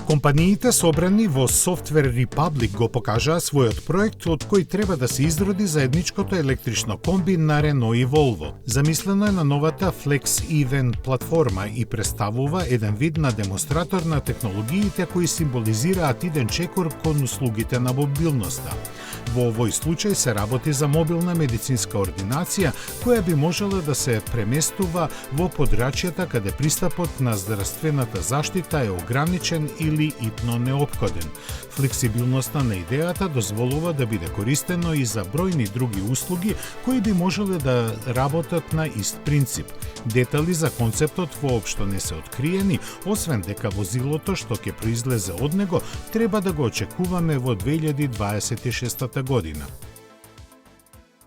Компаниите собрани во Software Republic го покажаа својот проект од кој треба да се изроди заедничкото електрично комби на Renault и Volvo. Замислено е на новата Flex Event платформа и представува еден вид на демонстратор на технологиите кои символизираат иден чекор кон услугите на мобилноста. Во овој случај се работи за мобилна медицинска ординација која би можела да се преместува во подрачјата каде пристапот на здравствената заштита е ограничен или итно неопходен. Флексибилноста на идејата дозволува да биде користено и за бројни други услуги кои би можеле да работат на ист принцип. Детали за концептот воопшто не се откриени, освен дека возилото што ќе произлезе од него треба да го очекуваме во 2026 година.